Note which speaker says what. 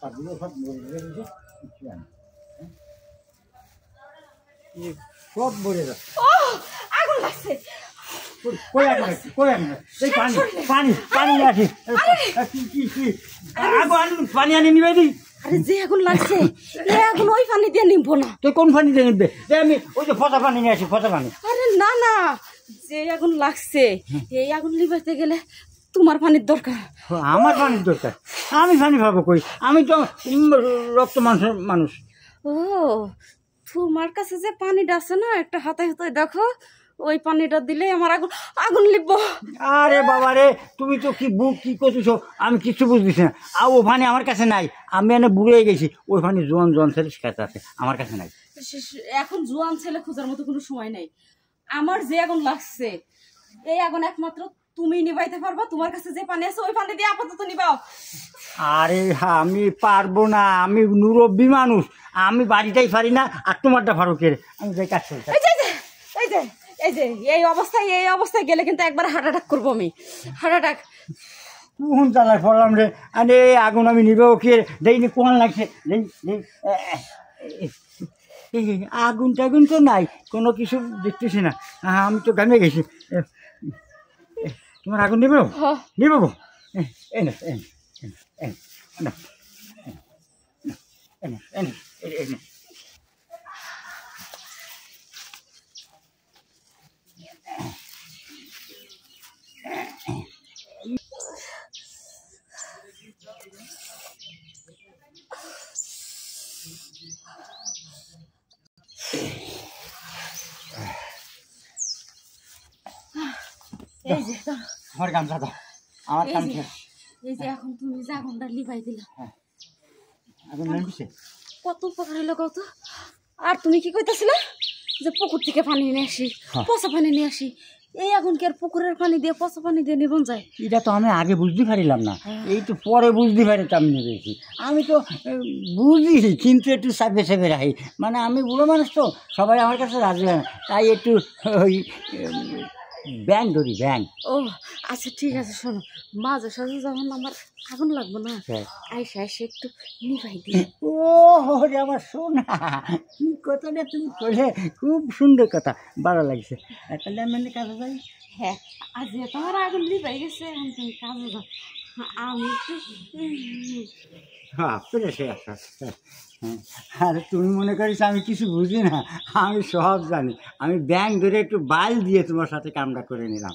Speaker 1: পাতাগুলো সব মরে গেছে, কিছু আর নেই। সব মরে যাচ্ছে।
Speaker 2: আগুন লাগছে।
Speaker 1: কই আগুন লাগছে? কই আগুন লাগছে? এই পানি পানি পানি আসি। আগুন পানি আনি নিবে দি।
Speaker 2: আরে যে আগুন লাগছে এই আগুন ওই পানি দিয়ে নিবো না।
Speaker 1: তুই কোন পানি দিয়ে নিবে? আমি ওই যে ফসা পানি নিয়ে আসি, ফসা পানি।
Speaker 2: আরে না না, যে আগুন লাগছে এই আগুন লিভাইতে গেলে তোমার পানির দরকার।
Speaker 1: আমার পানির দরকার? আমি পানি পাবো কই? আমি তো রক্ত মাংসের মানুষ।
Speaker 2: ও তোমার কাছে যে পানিটা আছে না, একটা হাতে হাতে দেখো, ওই পানিটা দিলে আমার আগুন আগুন লিখব।
Speaker 1: আরে বাবা রে, তুমি তো কি বুক কি করতেছো, আমি কিছু বুঝতেছি না। আর ও পানি আমার কাছে নাই, আমি এনে বুড়ে গেছি। ওই পানি জোয়ান জোয়ান ছেলে কাছে আছে, আমার কাছে নাই।
Speaker 2: এখন জোয়ান ছেলে খোঁজার মতো কোনো সময় নাই। আমার যে আগুন লাগছে এই আগুন একমাত্র তুমি নিভাইতে পারবা। তোমার কাছে যে পানি আছে ওই পানি দিয়ে আপাতত নিবাও।
Speaker 1: আরে আমি পারবো না, আমি মুরব্বী মানুষ, আমি বাড়িটাই পারি না, আর তোমারটা ফারুকের। আমি যাই কাজ করি।
Speaker 2: এই যে এই যে এই যে এই অবস্থায় গেলে কিন্তু একবার হার্ট অ্যাটাক করবো আমি। হার্ট অ্যাটাক
Speaker 1: কোন চালায় পড়লাম রে। আরে আগুন আমি নিবেও কি দেইনি, কোন লাগছে আগুন টাগুন তো নাই, কোনো কিছু দেখতেছি না। আমি তো ঘামে গেছি। তোমার আগুন নিবে নিব
Speaker 2: এই যে
Speaker 1: আমার গামছা দাও, আমার কাম শেষ।
Speaker 2: এই যে এখন তুমি যে আগুনটা লিভাই দিলা,
Speaker 1: আগুন নেমেছে,
Speaker 2: কত উপকার হলো কত। আর তুমি কি কইতাছিলে যে পুকুর থেকে পানি নিয়ে আসি, পচা পানি নিয়ে আসি? এই আগুন কি আর পুকুরের পানি দিয়ে পচা পানি দিয়ে নিবন যায়?
Speaker 1: এটা তো আমি আগে বুঝতে পারিলাম না, এই তো পরে বুঝতে পারি তো আমি নিয়েছি। আমি তো বুঝি কিন্তু একটু চাপে চাপে রাখি, মানে আমি বুড়ো মানুষ তো, সবাই আমার কাছে রাজি হয় না, তাই একটু ওই ব্যাং ধরি, ব্যাং।
Speaker 2: ও আচ্ছা ঠিক আছে, শোনো, মাঝে সাঝে যখন আমার আগুন লাগবে না, আইসা একটু নিভাই দিই।
Speaker 1: ও রে আমার শোনা, কি কথাটা তুমি কইলে, খুব সুন্দর কথা, ভালো লাগছে। তাহলে আমি কাজে যাই।
Speaker 2: হ্যাঁ, আজ তোমার আগুন লিভাই গেছে, এখন তুমি কাজে যাও। আমি একটু
Speaker 1: হ্যাঁ ফিরে সে আসা। আর তুমি মনে করিস আমি কিছু বুঝি না, আমি সব জানি। আমি ব্যাংক ধরে একটু বাইল দিয়ে তোমার সাথে কামটা করে নিলাম।